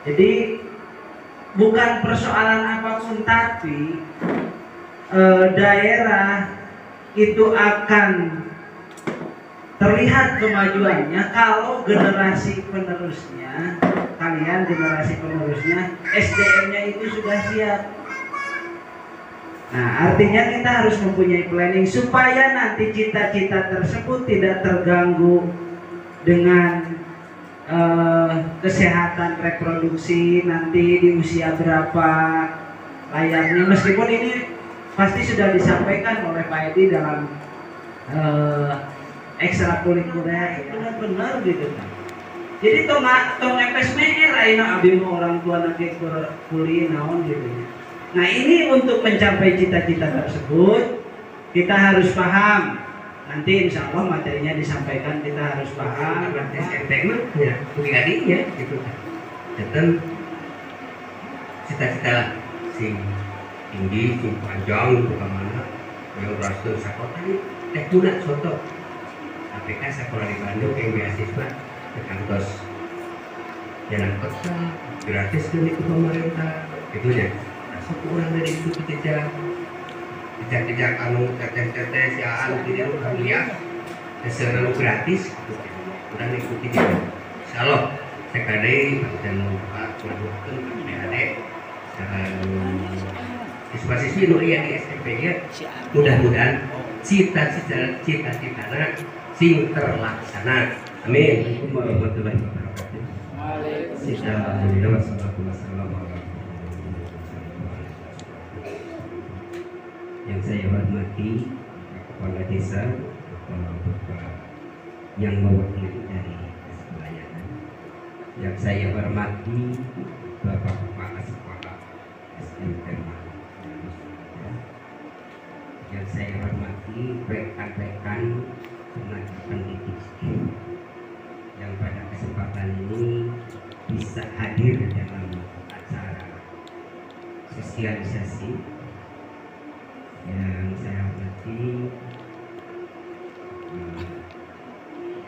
Jadi bukan persoalan apapun, tapi daerah itu akan terlihat kemajuannya kalau generasi penerusnya, kalian generasi penerusnya, SDM-nya itu sudah siap. Nah, artinya kita harus mempunyai planning supaya nanti cita-cita tersebut tidak terganggu dengan kesehatan reproduksi nanti di usia berapa layaknya, meskipun ini pasti sudah disampaikan oleh Pak Edi dalam ekstrakurikuler, benar-benar gitu kan. Jadi tong epes meer ayeuna abdi orang tua nanti kuliah naon gitu ya. Nah, ini untuk mencapai cita-cita tersebut kita harus paham. Nanti insya Allah materinya disampaikan, kita harus paham. SMP mah ya pribadi ya gitu. Dan cita-cita sing tinggi, sing panjang itu kemana? Yang rasul sekolah ini tekuna soto. APK sekolah di Bandung yang beasiswa ke kantor jalan kota gratis dari pemerintah itu ya. Masuk kurang dari itu kita kejar anu teteh siaan tidak lihat selalu gratis udah ikuti dia insyaallah sekali dan Pak melakukan adik siswa-siswi nu aya di SMP nya mudah-mudahan cita-cita sing terlaksana amin. Assalamualaikum warahmatullahi wabarakatuh. Yang saya hormati kepala desa, Bapak yang mewakili dari Kesebayaan. Yang saya hormati Bapak Kepala Sekolah SMP. Yang saya hormati rekan-rekan tenaga pendidik yang pada kesempatan ini bisa hadir dalam acara sosialisasi. Yang saya hormati,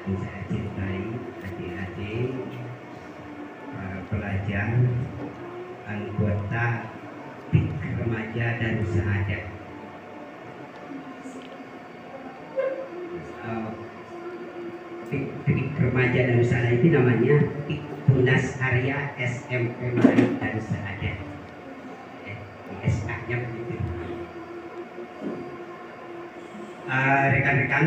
yang saya cintai adik-adik, para pelajar, anggota PIK Remaja dan Sahadat. PIK Remaja dan Sahadat itu namanya PIK Tunas Karya SMP Mari dan Sahadat. SK-nya begitu. Rekan-rekan,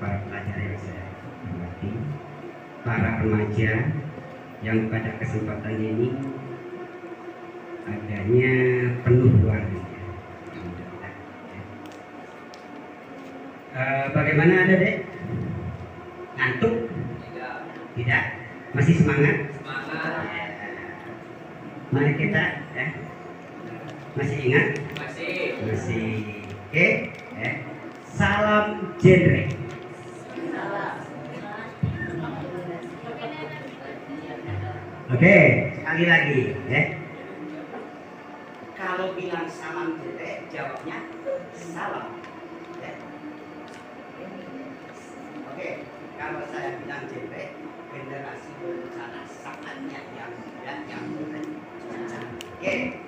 para pelajar yang saya hormati, para remaja yang pada kesempatan ini adanya penuh warna. Bagaimana ada dek? Ngantuk? Tidak? Masih semangat? Semangat. Mari kita, ya. Masih ingat? Masih. Oke. Salam genre. Oke, sekali lagi ya. Kalau bilang salam genre, jawabnya salam. Ya. Oke, kalau saya bilang genre, generasi berencana saatnya yang muda yang berencana. Oke.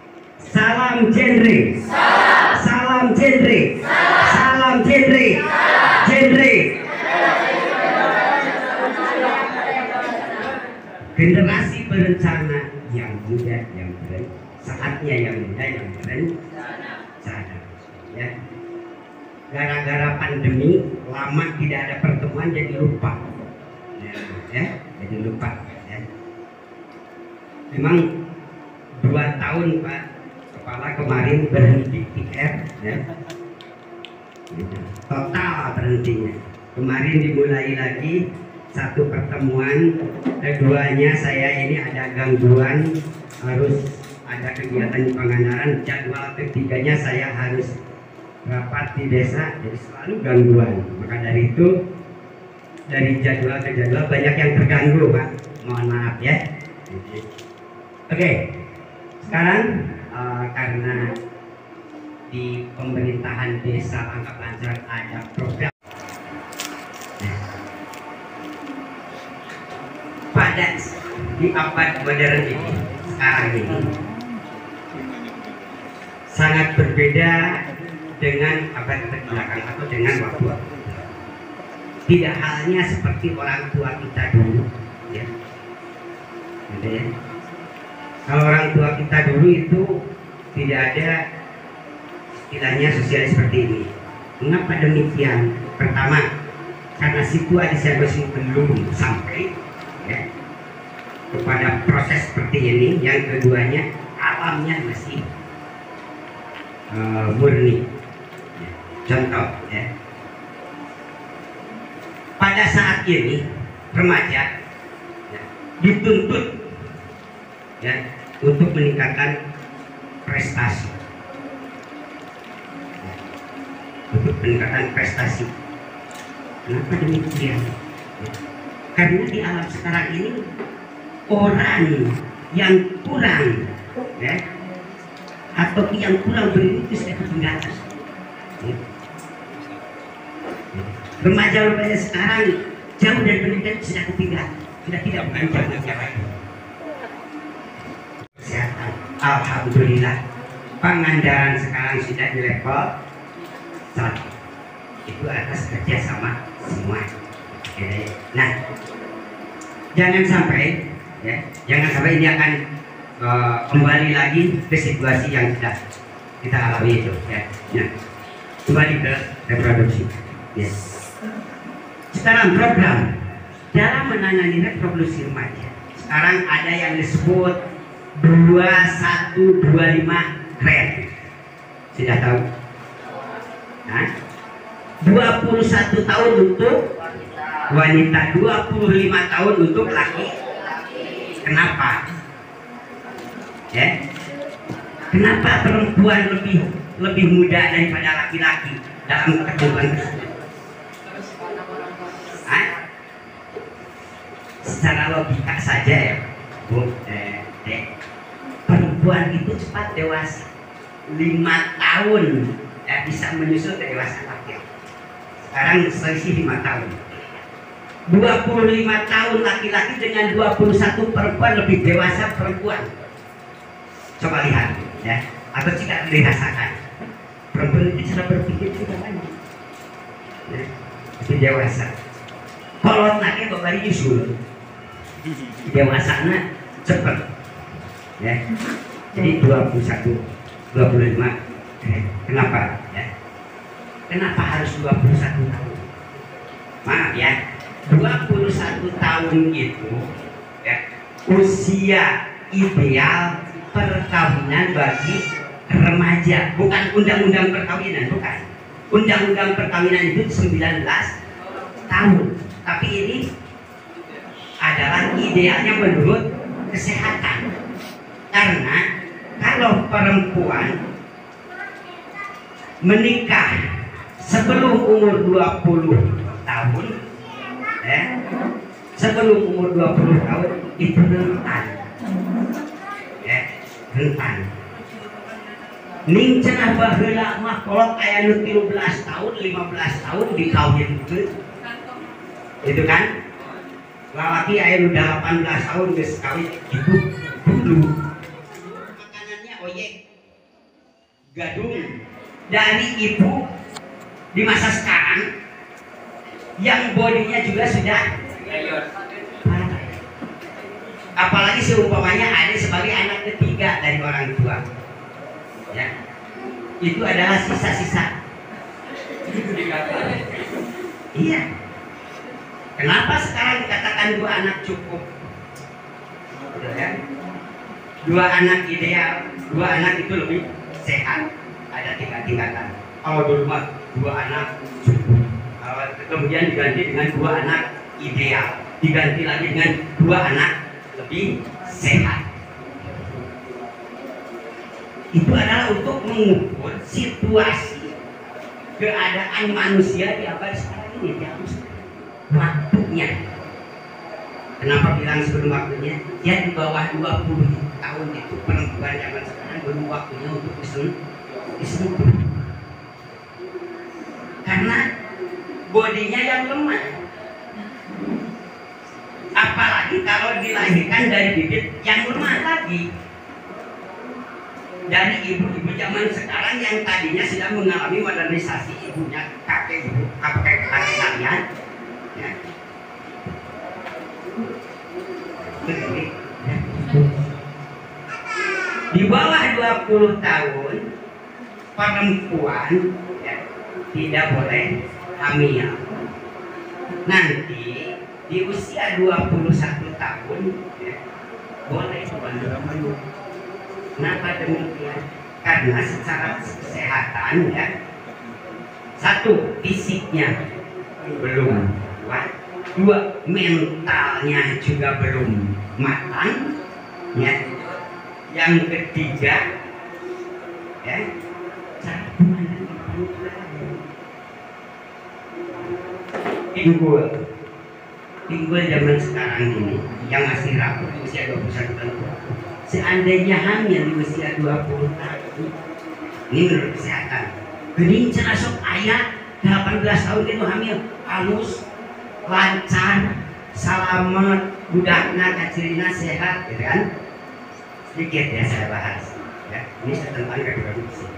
Salam genre. Salam genre. Salam genre. Genre. Generasi berencana yang muda yang berencana. Saatnya yang muda yang berencana. Ya. Gara-gara pandemi lama tidak ada pertemuan jadi lupa. Ya, jadi lupa. Ya. Memang 2 tahun Pak Kepala kemarin berhenti PR, ya. Total berhentinya. Kemarin dimulai lagi satu pertemuan, keduanya saya ini ada gangguan, harus ada kegiatan di Pangandaran, jadwal ketiganya saya harus rapat di desa, jadi selalu gangguan. Maka dari itu dari jadwal ke jadwal banyak yang terganggu Pak, mohon maaf ya. Oke, sekarang karena di pemerintahan desa Pangkep Lancar ada program pada di abad modern ini, sekarang ini sangat berbeda dengan abad belakang atau dengan waktu. Tidak halnya seperti orang tua kita dulu, ya. Gitu ya. Kalau orang tua kita dulu itu tidak ada istilahnya sosial seperti ini. Mengapa demikian? Pertama, karena situasi belum sampai, ya, kepada proses seperti ini. Yang keduanya, alamnya masih murni. Contoh, ya, pada saat ini remaja, ya, dituntut, ya, untuk meningkatkan prestasi, ya, untuk meningkatkan prestasi. Kenapa demikian? Ya, karena di alam sekarang ini orang yang kurang, ya, atau yang kurang berilmu itu sudah ketinggalan. Ya. Remaja-remaja sekarang jauh dari pendidikan sudah ketinggalan, sudah tidak mengajar yang lain. Kesehatan, alhamdulillah, Pangandaran sekarang sudah di level 1. Itu atas kerjasama semua. Nah, jangan sampai, ya, jangan sampai ini akan kembali lagi ke situasi yang sudah kita alami itu, ya. Nah, kembali ke reproduksi, ya. Sekarang program dalam menangani reproduksi remaja, sekarang ada yang disebut 2125 grade. Sudah tahu? Nah, 21 tahun untuk wanita, 25 tahun untuk laki. Kenapa? Ya, kenapa perempuan lebih muda daripada laki-laki dalam ketentuan tersebut? Secara logika saja, ya, Bu, perempuan itu cepat dewasa, 5 tahun, ya, bisa menyusul dewasa laki. Sekarang selisih 5 tahun. 25 tahun laki-laki dengan 21 perempuan, lebih dewasa perempuan. Coba lihat, ya, atau tidak dirasakan. Perempuan itu cara berpikir juga banyak, ya, lebih dewasa. Kalau anaknya bakal nyusul, dewasanya cepat, ya. Jadi 21, 25. Kenapa? Ya. Kenapa harus 21 tahun? Maaf ya, 21 tahun itu, ya, usia ideal perkawinan bagi remaja. Bukan undang-undang perkawinan, bukan. Undang-undang perkawinan itu 19 tahun. Tapi ini adalah idealnya menurut kesehatan. Karena kalau perempuan menikah sebelum umur 20 tahun, ya, sebelum umur 20 tahun itu rentan, ya, rentan. Ning cenah baheula mah kolot aya nu 13 tahun, 15 tahun dikawinkeun. Itu kan? Lalaki aya nu 18 tahun geus kawin gitu dulu. Makanannya oyek, gadung. Dari ibu di masa sekarang yang bodinya juga sudah apalagi seumpamanya ada sebagai anak ketiga dari orang tua, ya, itu adalah sisa-sisa. Iya. Kenapa sekarang dikatakan 2 anak cukup? Gitu, ya? 2 anak ideal, 2 anak itu lebih sehat. Ada tingkat-tingkatan. Kalau dulu mah 2 anak cukup. Kemudian diganti dengan 2 anak ideal, diganti lagi dengan 2 anak lebih sehat. Itu adalah untuk mengukur situasi keadaan manusia di abad sekarang ini, di waktunya. Kenapa bilang sebelum waktunya? Ya, di bawah 20 tahun itu perempuan zaman sekarang belum waktunya untuk disentuh. Karena bodinya yang lemah. Apalagi kalau kalau dilahirkan dari bibit yang lemah lagi, dari ibu-ibu zaman sekarang yang tadinya sedang mengalami modernisasi, ibunya kakek ibu, kakek kalian, ya. Begini, ya. Di bawah 20 tahun perempuan ya, tidak boleh hamil. Nanti di usia 21 tahun ya, boleh hamil. Kenapa demikian? Karena secara kesehatan ya, satu, fisiknya belum kuat, dua, mentalnya juga belum matang ya. Yang ketiga ya, pinggul zaman sekarang ini yang masih rapuh di usia 21 tahun, seandainya hamil di usia 20 tahun, ini menurut kesehatan gening cenah sok aya 18 tahun itu hamil, halus, lancar, selamat, budakna, kacirina sehat, gitu kan? Sedikit ya saya bahas ya, ini tentang reproduksi.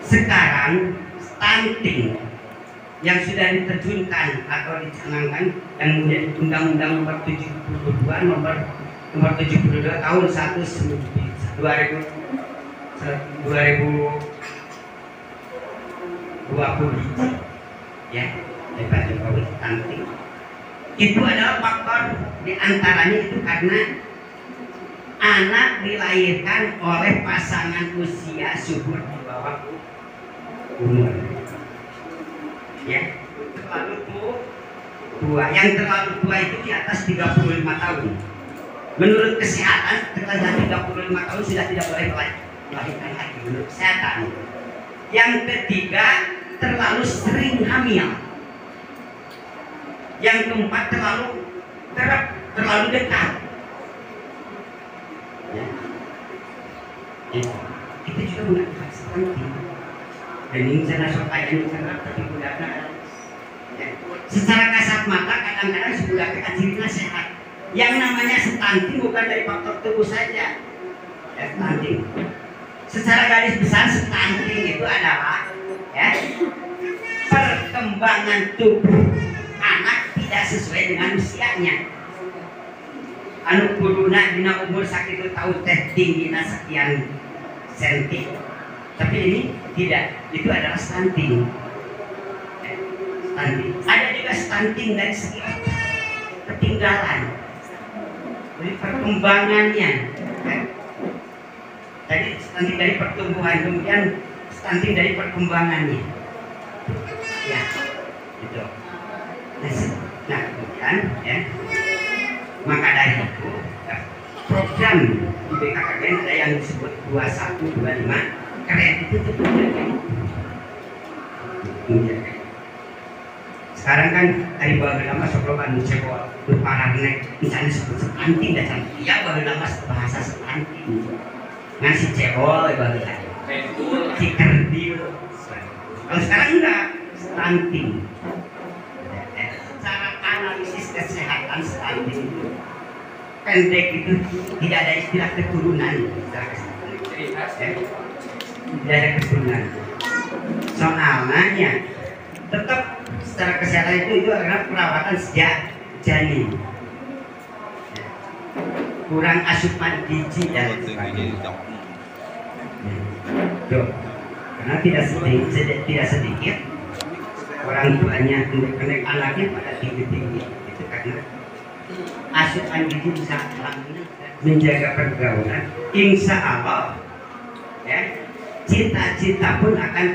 Sekarang stunting yang sudah diterjunkan atau dicanangkan yang menjadi Undang-Undang nomor 72 tahun 2020 ya, dari Pak Jokowi, stunting itu adalah faktor diantaranya itu karena anak dilahirkan oleh pasangan usia subur di bawah umur ya, terlalu tua. Yang terlalu tua itu di atas 35 tahun. Menurut kesehatan setelah 35 tahun sudah tidak boleh melahirkan lagi menurut kesehatan. Yang ketiga, terlalu sering hamil. Yang keempat, terlalu dekat. Ya. Itu juga mengakibatkan stunting. Dan ini cara sopayan cerah tapi budaknya ya. Secara kasat mata kadang-kadang si budaknya kacirina sehat. Yang namanya stunting bukan dari faktor tubuh saja ya, stunting. Secara garis besar stunting itu adalah ya, perkembangan tubuh anak tidak sesuai dengan usianya. Anu kuduna dina umur sakitu tahun teh tinggina sekian senti, tapi ini tidak, itu adalah stunting. Stunting. Ada juga stunting dari segi ketinggalan dari perkembangannya. Jadi stunting dari pertumbuhan, kemudian stunting dari perkembangannya. Ya, gitu. Nah, kemudian ya. Maka dari itu ya, program di BKKBN ada yang disebut 2125 keren itu tuh menjaga. Sekarang kan dari baheula mah sok loba anu cebol nu pararnek misalnya sebut stunting dan ya baheula mah bahasa stunting ngan si cebol baheula si kerdil. Kalau sekarang enggak, stunting. Analisis kesehatan stunting itu pendek, itu tidak ada istilah keturunan secara kesehatan ya. Tidak ada keturunan soalnya tetap secara kesehatan itu adalah perawatan sejak janin ya. Kurang asupan gizi dan sebagainya ya. Karena tidak sedikit orang tuanya untuk anaknya pada tinggi-tinggi itu karena asupan gizi bisa menjaga pergaulan. Insya Allah ya, cita-cita pun akan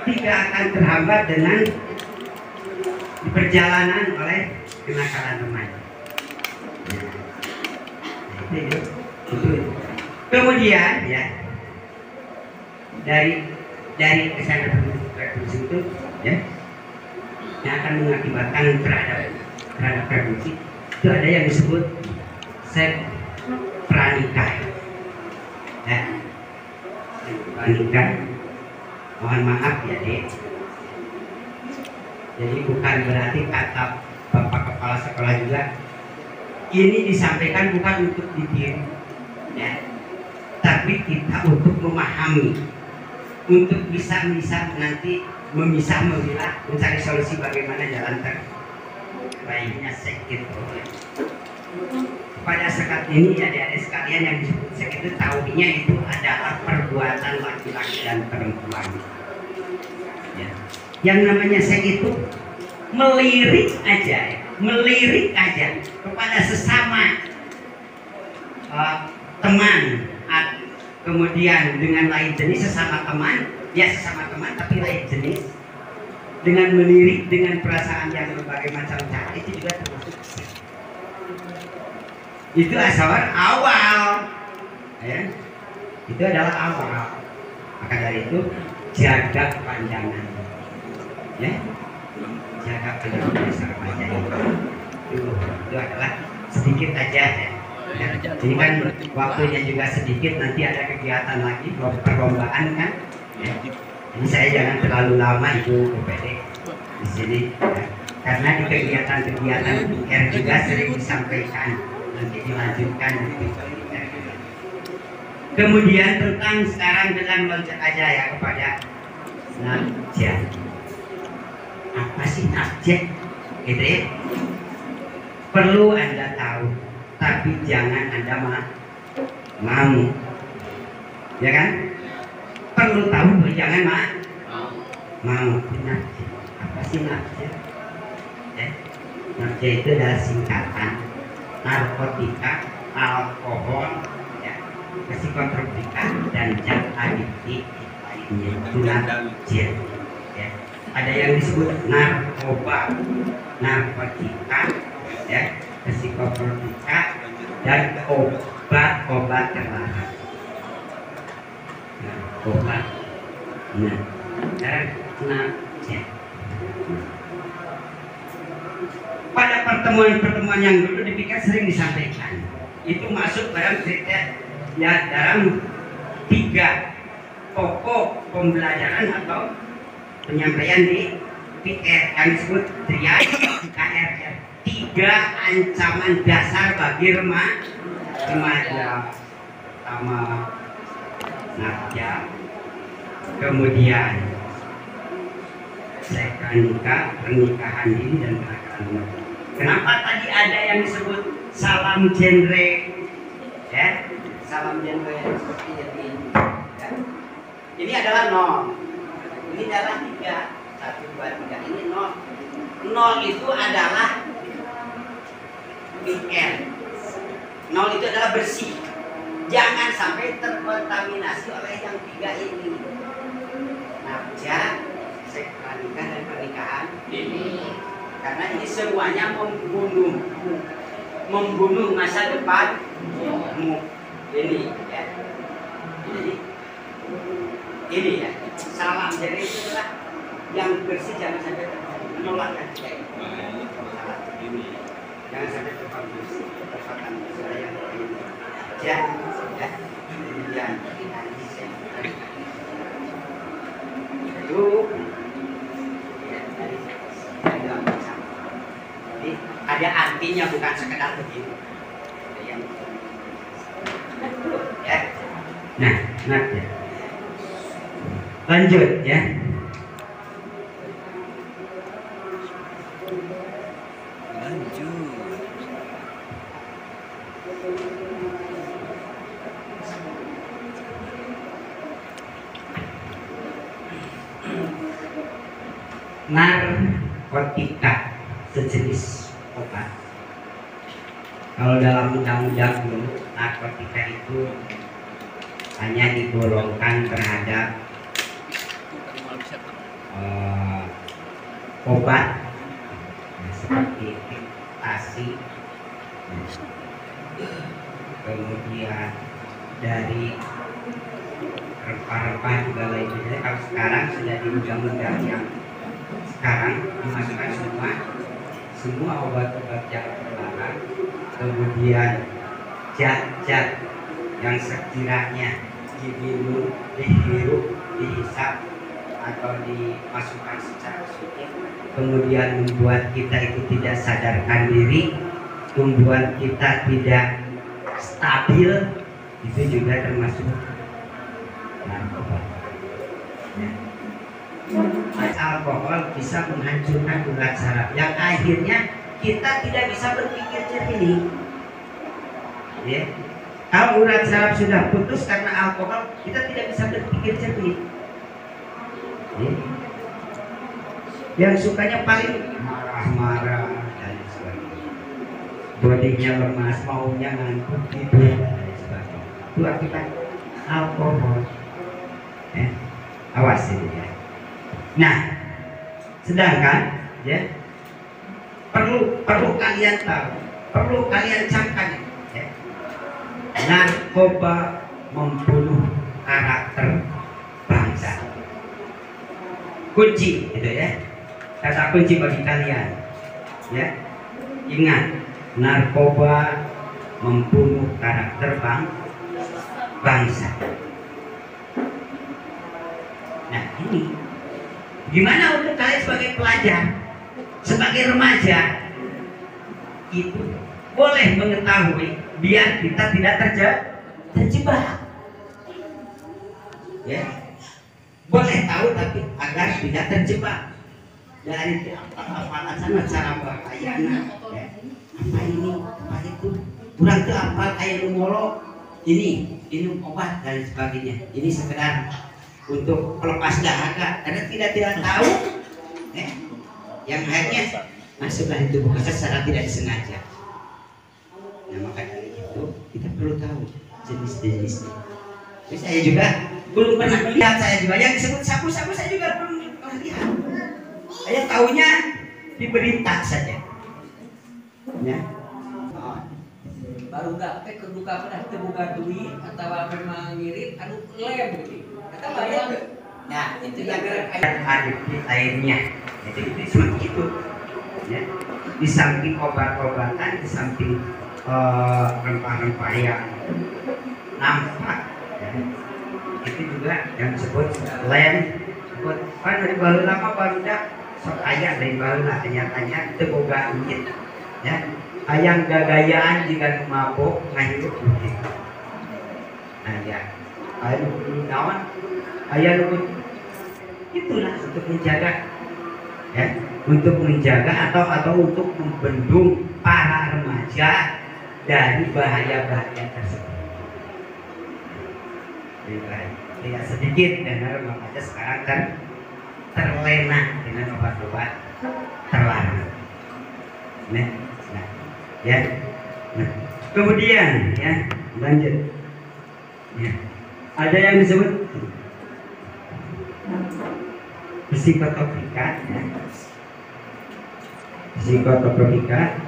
tidak akan terhambat dengan perjalanan oleh kenakalan remaja. Ya. Itu. Kemudian ya dari kesehatan reproduksi itu ya, yang akan mengakibatkan terhadap reproduksi itu ada yang disebut seks pranikah ya. Pranikah, mohon maaf ya Dek, jadi bukan berarti kata Bapak Kepala Sekolah juga ini disampaikan bukan untuk ditiru, ya, tapi kita untuk memahami, untuk bisa nanti memisah memilah, mencari solusi bagaimana jalan terbaiknya seks itu. Pada saat ini adik-adik sekalian yang disebut seks itu tahunya itu adalah perbuatan laki-laki dan perempuan. Ya. Yang namanya seks itu melirik aja kepada sesama teman, kemudian dengan lain jenis sesama teman, ya sesama teman tapi lain jenis, dengan melirik dengan perasaan yang berbagai macam cara, itu juga termasuk seks. Itu awal, ya. Itu adalah awal. Maka dari itu jaga pandangan, ya. Jaga pandangan sarapanya itu adalah sedikit aja, ya. Jadi kan waktunya juga sedikit, nanti ada kegiatan lagi perlombaan kan, ya. Jadi saya jangan terlalu lama itu UPD di sini, ya. Karena di kegiatan-kegiatan PR juga sering disampaikan, nanti dilanjutkan gitu. Kemudian tentang sekarang dengan loncat aja ya kepada nafjah. Apa sih nafjah? Gitu ya. Perlu Anda tahu, tapi jangan Anda mau. Ya kan? Perlu tahu, jangan mau. Nafjah. Apa sih nafjah? Ya. Nafjah itu adalah singkatan narkotika, alkohol, ya, psikotropika dan zat adiktif lainnya, itu nafjah. Ya. Ada yang disebut narkoba, narkotika, ya, psikotropika dan obat terlarang. Narkoba, dan nafjah. Pada pertemuan-pertemuan yang dulu dipikir sering disampaikan, itu masuk dalam kriteria ya, dalam 3 pokok pembelajaran atau penyampaian di PR yang disebut triad KRR. 3 ancaman dasar bagi remaja. Pertama nafjah, kemudian seks nikah, pernikahan dini dan pernikahan umum. Kenapa tadi ada yang disebut salam genre, ya, salam genre seperti ini, ya. Ini adalah 0, ini adalah 3, 1, 2, 3, ini 0. 0 itu adalah PR. 0 itu adalah bersih, jangan sampai terkontaminasi oleh yang 3 ini. Nafjah, seks nikah dan pernikahan ini. Karena ini semuanya membunuh masa depanmu. Ini ya. Ini ya. Salam jadi itu adalah yang bersih, jangan sampai menolak kan. Jangan sampai terkontaminasi perkataan saya yang lain. Ya. Kemudian itu ada artinya, bukan sekedar begitu. Ya. Nah, ya. Lanjut ya. Narkotika sejenis obat. Kalau dalam undang-undang dulu, narkotika itu hanya digolongkan terhadap obat seperti ekstasi, kemudian dari rempah-rempah juga lainnya. Kalau sekarang sudah di undang-undang yang sekarang dimasukkan semua obat-obat yang terlarang, kemudian zat-zat yang sekiranya diminum, dihirup, dihisap atau dimasukkan secara suntik, kemudian membuat kita itu tidak sadarkan diri, membuat kita tidak stabil, itu juga termasuk narkoba. Ya. Alkohol bisa menghancurkan urat saraf yang akhirnya kita tidak bisa berpikir jernih. Ya. Kalau urat saraf sudah putus karena alkohol, kita tidak bisa berpikir jernih. Ya. Yang sukanya paling marah-marah dan sebagainya, bodinya lemas, maunya ngantuk, tidur dan sebagainya. Itu akibat alkohol. Ya. Awas ini ya. Nah, sedangkan ya perlu kalian tahu, perlu kalian camkan ya. Narkoba membunuh karakter bangsa. Kunci itu ya. Kata kunci bagi kalian ya. Ingat, narkoba membunuh karakter bangsa. Nah, ini gimana untuk kalian sebagai pelajar, sebagai remaja itu boleh mengetahui biar kita tidak terjebak. Ya. Boleh tahu tapi agar tidak terjebak dari apa sana cara bahayana ya. Apa ini, apa itu, kurang ke apa kayak molo ini obat dan sebagainya. Ini sekedar untuk pelepas dahaga karena tidak tahu yang akhirnya masuklah itu bukan secara tidak disengaja. Nah makanya itu kita perlu tahu jenis-jenisnya. Jadi saya juga belum pernah melihat, saya juga yang disebut sabu-sabu saya juga belum pernah lihat. Saya tahunya di berita saja. Ya. Baru gak keduka pernah terbuka duit atau memang ngirit anu lem gitu. Kita bayar. Nah, itu yang ada di airnya. Itu seperti itu. Ya. Di samping obat-obatan, di samping rempah-rempah yang nampak, ya. Itu juga yang disebut lem. Disebut dari baheula mah barudak sok aya dari baheula ternyata teu boga duit. Ya. Hayang gagayaan jika mabok ngahirup duit. Nah, ya. Anu naon? Aya nu itulah untuk menjaga ya, untuk menjaga atau untuk membendung para remaja dari bahaya-bahaya tersebut. Tidak sedikit dan remaja sekarang terlena dengan obat-obat terlarang. Nah, ya. Nah, kemudian ya, lanjut. Ya. Ada yang disebut psikotropika ya. Psikotropika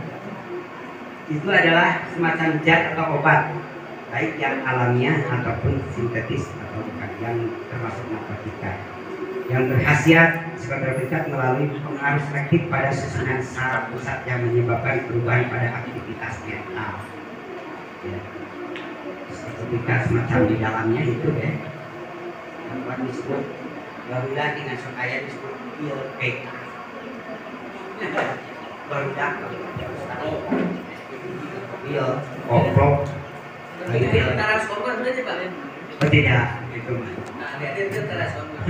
itu adalah semacam zat atau obat baik yang alamiah ataupun sintetis atau bukan yang termasuk narkotika yang berkhasiat psikotropika melalui pengaruh selektif pada susunan saraf pusat yang menyebabkan perubahan pada aktivitas mental ya. Psikotropika semacam di dalamnya itu ya yang disebut barudak dengan supaya disebut PK barudak pil koprok transformer berarti Pak. tidak itu mah Nah, itu transformer.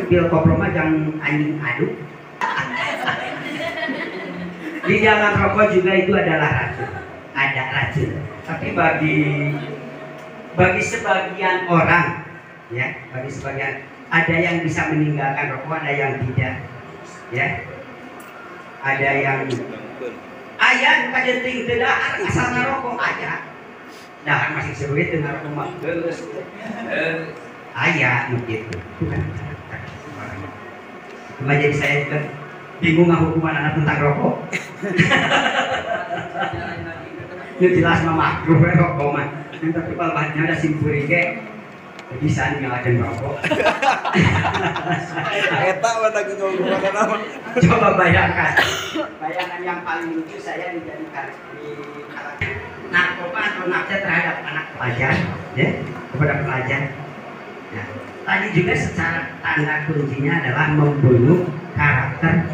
pil koprok mah jangan anjing aduk. Di dalam rokok juga itu adalah racun, ada racun. Tapi bagi sebagian orang ya, bagi sebagian ada yang bisa meninggalkan rokok, ada yang tidak ya, ada yang ayah pada ting tidak asal ngerokok aja dah masih seruit dengan rokok mah ayah begitu bukan cuma jadi saya juga bingung hukuman anak tentang rokok. Itu jelas mah makruh rokok mah tapi kalau bahannya ada simpurike bisa nyalakan rokok. Eta mata ngomong nama. Coba bayangkan. Bayangan yang paling lucu saya dijadikan di narkoba atau nafsa terhadap anak pelajar, ya, kepada pelajar. Nah, tadi juga secara tanda kuncinya adalah membunuh karakter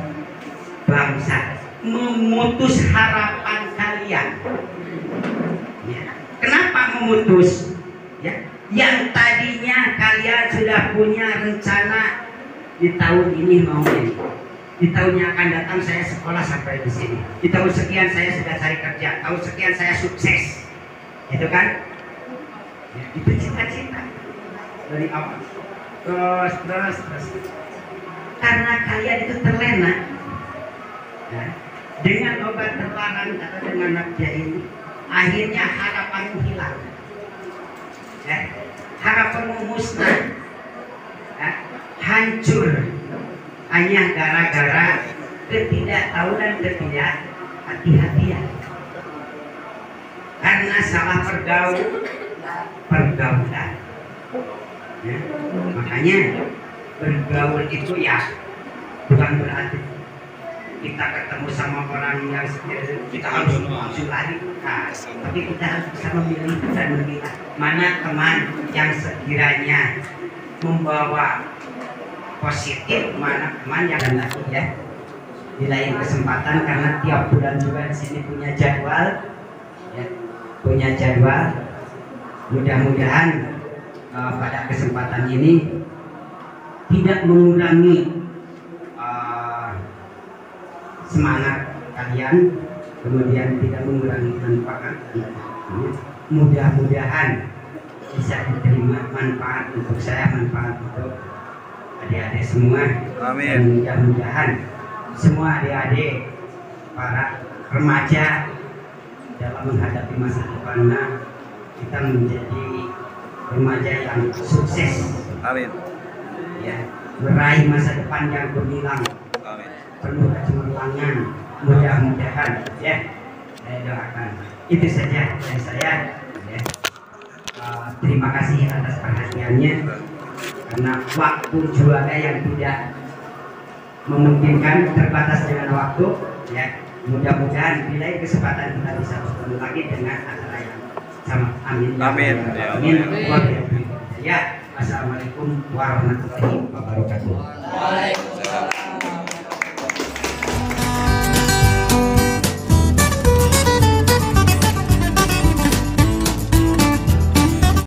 bangsa. memutus harapan kalian. Ya. Kenapa memutus? Ya. Yang tadinya kalian sudah punya rencana di tahun ini mau ini. Di tahun yang akan datang saya sekolah sampai di sini. Di tahun sekian saya sudah cari kerja. Tahun sekian saya sukses. Itu kan? Ya, itu cita-cita dari awal. Terus. Karena kalian itu terlena ya, dengan obat terlarang atau dengan nafkah ini, akhirnya harapanmu hilang. Ya, harapanmu musnah, ya, hancur hanya gara-gara ketidaktahuan dan ketidakhati-hatian. Karena salah pergaulan. Ya, makanya bergaul itu ya bukan berarti kita ketemu sama orang yang kita harus langsung lari, nah, tapi kita harus bisa memilih dan memilah mana teman yang sekiranya membawa positif, mana teman yang lagi ya. Di lain kesempatan karena tiap bulan juga di sini punya jadwal, ya, mudah-mudahan pada kesempatan ini tidak mengurangi semangat kalian, kemudian tidak mengurangi manfaat. Mudah-mudahan bisa diterima manfaat untuk saya, manfaat untuk adik-adik semua. Amin. Dan mudah-mudahan semua adik-adik, para remaja dalam menghadapi masa depannya kita menjadi remaja yang sukses. Amin. Ya, meraih masa depan yang gemilang, Amin. penuh kecemerlangan. Mudah-mudahan ya, saya doakan. Itu saja dari saya ya. Terima kasih atas perhatiannya, karena waktu juga yang tidak memungkinkan, terbatas dengan waktu ya. Mudah-mudahan bila kesempatan kita bisa bertemu lagi dengan acara yang sama. Amin. Amin. Amin. Ya. Assalamualaikum warahmatullahi wabarakatuh. Waalaikumsalam.